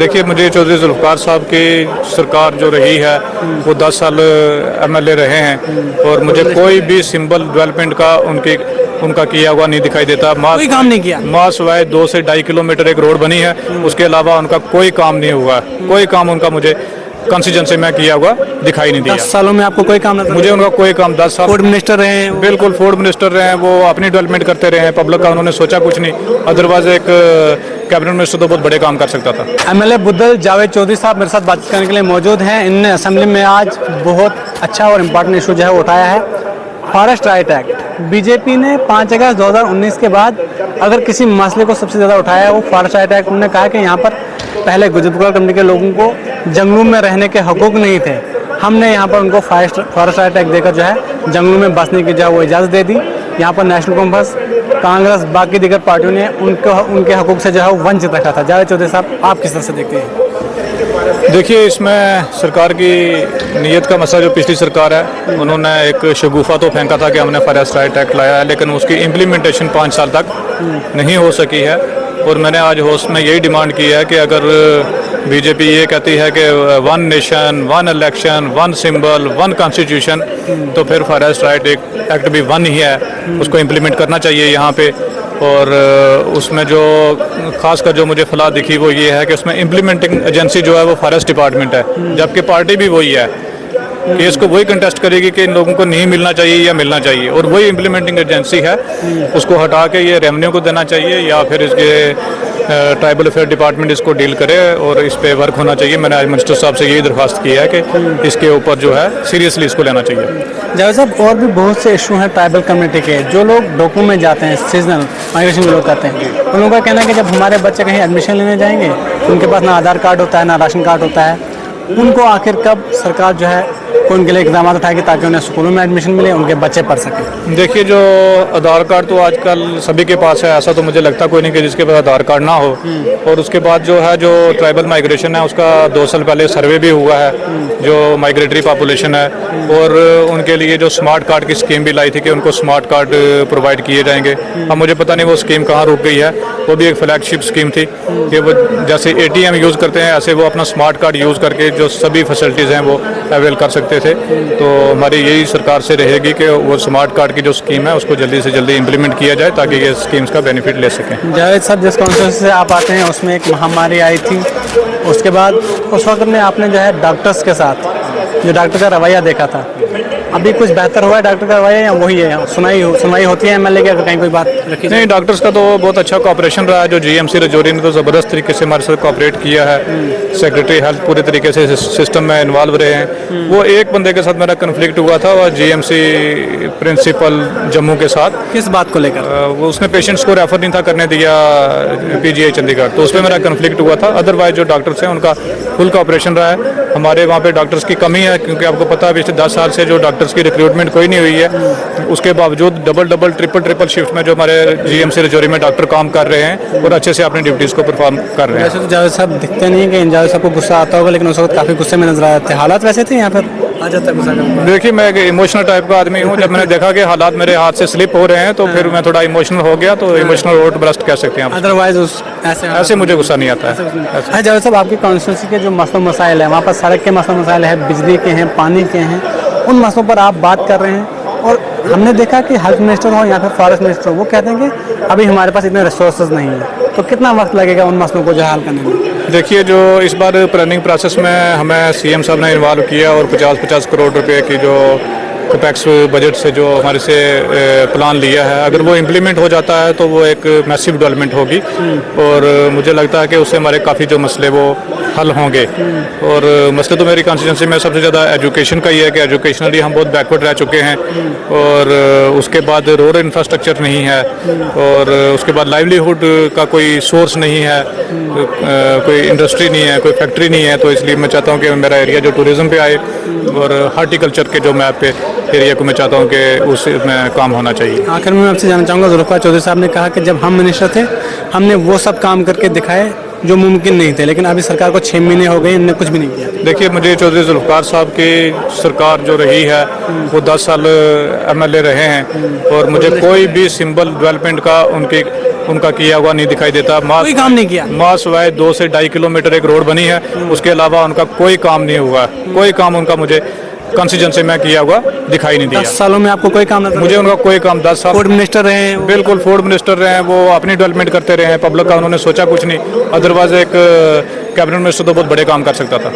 देखिए, मुझे चौधरी जुल्फ़िकार साहब की सरकार जो रही है वो 10 साल MLA रहे हैं और मुझे कोई भी सिंबल डेवलपमेंट का उनका किया हुआ नहीं दिखाई देता। कोई काम नहीं किया। माँ सिवाय 2 से 2.5 किलोमीटर एक रोड बनी है, उसके अलावा उनका कोई काम नहीं हुआ। कोई काम उनका मुझे कॉन्स्टिट्यूंसी में किया हुआ दिखाई नहीं दिया। 10 सालों में आपको कोई काम नहीं? मुझे उनका कोई काम 10 साल फूड मिनिस्टर रहे हैं। बिल्कुल, फूड मिनिस्टर रहे हैं, वो अपनी डेवलपमेंट करते रहे हैं, पब्लिक का उन्होंने सोचा कुछ नहीं। अदरवाइज एक कैबिनेट मिनिस्टर तो बहुत बड़े काम कर सकता था। MLA बुद्दल जावेद चौधरी साहब मेरे साथ बातचीत करने के लिए मौजूद हैं। इनने असेंबली में आज बहुत अच्छा और इम्पोर्टेंट इशू जो है उठाया है, फॉरेस्ट राइट एक्ट। बीजेपी ने 5 अगस्त 2019 के बाद अगर किसी मसले को सबसे ज़्यादा उठाया है वो फॉरेस्ट राइट एक्ट। उन्होंने कहा कि यहाँ पर पहले गुजर कम्युनिटी के लोगों को जंगलों में रहने के हकूक़ नहीं थे, हमने यहाँ पर उनको फॉरेस्ट राइट एक्ट देकर जो है जंगलों में बसने की जो है वो इजाज़त दे दी। यहाँ पर नेशनल कॉन्फ्रेंस, कांग्रेस, बाकी दीगर पार्टियों ने उनके हकूक़ से जो है वंचित रखा था। जावेद चौधरी साहब, आप किस तरह से देखते हैं? देखिए, इसमें सरकार की नीयत का मसला, जो पिछली सरकार है उन्होंने एक शगुफा तो फेंका था कि हमने फॉरेस्ट राइट एक्ट लाया है, लेकिन उसकी इम्प्लीमेंटेशन 5 साल तक नहीं हो सकी है। और मैंने आज हाउस में यही डिमांड की है कि अगर बीजेपी ये कहती है कि 1 नेशन 1 इलेक्शन 1 सिंबल 1 कॉन्स्टिट्यूशन, तो फिर फॉरेस्ट राइट एक्ट भी 1 ही है, उसको इम्प्लीमेंट करना चाहिए यहाँ पे। और उसमें जो खासकर जो मुझे फलाह दिखी वो ये है कि उसमें इम्प्लीमेंटिंग एजेंसी जो है वो फॉरेस्ट डिपार्टमेंट है, जबकि पार्टी भी वही है कि इसको वही कंटेस्ट करेगी कि इन लोगों को नहीं मिलना चाहिए या मिलना चाहिए, और वही इम्प्लीमेंटिंग एजेंसी है। उसको हटा के ये रेवेन्यू को देना चाहिए या फिर इसके ट्राइबल अफेयर डिपार्टमेंट इसको डील करे और इस पे वर्क होना चाहिए। मैंने आज मिनिस्टर साहब से यही दरख्वास्त की है कि इसके ऊपर जो है सीरियसली इसको लेना चाहिए। जावेद साहब, और भी बहुत से इशू हैं ट्राइबल कम्युनिटी के। जो लोग डोकू में जाते हैं, सीजनल माइग्रेशन के लोग करते हैं, उन लोगों का कहना है कि जब हमारे बच्चे कहीं एडमिशन लेने जाएंगे उनके पास ना आधार कार्ड होता है ना राशन कार्ड होता है। उनको आखिर कब सरकार जो है उनके लिए इकदाम उठाएगी ताकि उन्हें स्कूलों में एडमिशन मिले, उनके बच्चे पढ़ सकें? देखिए, जो आधार कार्ड तो आजकल सभी के पास है, ऐसा तो मुझे लगता कोई नहीं कि जिसके पास आधार कार्ड ना हो। और उसके बाद जो है जो ट्राइबल माइग्रेशन है उसका 2 साल पहले सर्वे भी हुआ है, जो माइग्रेटरी पॉपुलेशन है, और उनके लिए जो स्मार्ट कार्ड की स्कीम भी लाई थी कि उनको स्मार्ट कार्ड प्रोवाइड किए जाएंगे। अब मुझे पता नहीं वो स्कीम कहाँ रुक गई है। वो भी एक फ्लैगशिप स्कीम थी कि वो जैसे ATM यूज़ करते हैं ऐसे वो अपना स्मार्ट कार्ड यूज़ करके जो सभी फैसिलिटीज़ हैं वो अवेल कर सकते थे। तो हमारी यही सरकार से रहेगी कि वो स्मार्ट कार्ड की जो स्कीम है उसको जल्दी से जल्दी इम्प्लीमेंट किया जाए ताकि ये स्कीम्स का बेनिफिट ले सकें। जावेद साहब, जिस कॉन्स्टिट्यूंसी से आप आते हैं उसमें एक महामारी आई थी, उसके बाद उस वक्त में आपने जो है डॉक्टर्स के साथ जो डॉक्टर का रवैया देखा था, अभी कुछ बेहतर हुआ है डॉक्टर का रवैया या वही है? सुनाई होती है MLA की अगर कहीं कोई बात रखी? नहीं, डॉक्टर्स का तो बहुत अच्छा कोऑपरेशन रहा है। जो GMC रजौरी ने तो ज़बरदस्त तरीके से हमारे साथ कोऑपरेट किया है। सेक्रेटरी हेल्थ पूरे तरीके से सिस्टम में इन्वॉल्व रहे हैं। वो एक बंदे के साथ मेरा कन्फ्लिक्ट हुआ था, और GMC प्रिंसिपल जम्मू के साथ। किस बात को लेकर? वो उसने पेशेंट्स को रेफर नहीं था करने दिया PGI चंडीगढ़, तो उसमें मेरा कन्फ्लिक्ट हुआ था। अदरवाइज जो डॉक्टर्स हैं उनका फुल कोऑपरेशन रहा है। हमारे वहाँ पे डॉक्टर्स की कमी है क्योंकि आपको पता है पिछले 10 साल से जो डॉक्टर्स की रिक्रूटमेंट कोई नहीं हुई है। उसके बावजूद डबल ट्रिपल शिफ्ट में जो हमारे GMC रजौरी में डॉक्टर काम कर रहे हैं और अच्छे से अपनी ड्यूटीज़ को परफॉर्म कर रहे हैं। वैसे तो जावेद साहब दिखते नहीं है कि जावेद साहब को गुस्सा आता होगा, लेकिन उस वक्त काफ़ी गुस्से में नजर आए थे। हालात वैसे थे यहाँ पर आ जाता गुस्सा? देखिए, मैं एक इमोशनल टाइप का आदमी हूँ। जब मैंने देखा कि हालात मेरे हाथ से स्लिप हो रहे हैं तो फिर मैं थोड़ा इमोशनल हो गया। तो इमोशनल आउटबर्स्ट कह सकते हैं आप। अदरवाइज ऐसे मुझे गुस्सा नहीं आता है। जावेद साहब, आपकी कॉन्स्टिट्यूंसी के जो मसलों मसाइल है, वहाँ पर सड़क के मसाइल है, बिजली के हैं, पानी के हैं, उन मसलों पर आप बात कर रहे हैं। और हमने देखा कि हेल्थ मिनिस्टर हो या फिर फॉरेस्ट मिनिस्टर हो, वो कहते हैं कि अभी हमारे पास इतने रिसोर्सेज नहीं है। तो कितना वक्त लगेगा उन मसलों को जो हल करने में? देखिए, जो इस बार प्लानिंग प्रोसेस में हमें CM साहब ने इन्वॉल्व किया और 50-50 करोड़ रुपए की जो कैपेक्स बजट से जो हमारे से प्लान लिया है, अगर वो इम्प्लीमेंट हो जाता है तो वो एक मैसिव डेवलपमेंट होगी। और मुझे लगता है कि उससे हमारे काफ़ी जो मसले वो हल होंगे। और मसले तो मेरी कॉन्स्टिट्यूंसी में सबसे ज़्यादा एजुकेशन का ही है कि एजुकेशनली हम बहुत बैकवर्ड रह चुके हैं। और उसके बाद रोड इंफ्रास्ट्रक्चर नहीं है, और उसके बाद लाइवलीहुड का कोई सोर्स नहीं है, कोई इंडस्ट्री नहीं है, कोई फैक्ट्री नहीं है। तो इसलिए मैं चाहता हूँ कि मेरा एरिया जो टूरिज़्म पे आए, और हार्टिकल्चर के जो मैप पे एरिया को मैं चाहता हूँ कि उसमें काम होना चाहिए। आखिर में आपसे जानना चाहूँगा, जुल्फ़िकार चौधरी साहब ने कहा कि जब हम मिनिस्टर थे हमने वो सब काम करके दिखाए जो मुमकिन नहीं थे, लेकिन अभी सरकार को 6 महीने हो गए, इन्होंने कुछ भी नहीं किया। देखिए, मुझे चौधरी जुल्फ़िकार साहब की सरकार जो रही है वो 10 साल MLA रहे हैं, और मुझे कोई भी सिंबल डेवलपमेंट का उनका किया हुआ नहीं दिखाई देता। कोई काम नहीं किया। मास वाय 2 से 2.5 किलोमीटर एक रोड बनी है, उसके अलावा उनका कोई काम नहीं हुआ। कोई काम उनका मुझे कंस्टिट्यूंसी में किया हुआ दिखाई नहीं दिया। 10 सालों में आपको कोई काम मुझे उनका कोई काम 10 साल फूड मिनिस्टर रहे हैं। बिल्कुल फूड मिनिस्टर रहे हैं, वो अपनी डेवलपमेंट करते रहे हैं, पब्लिक का उन्होंने सोचा कुछ नहीं। अदरवाइज एक कैबिनेट मिनिस्टर तो बहुत बड़े काम कर सकता था।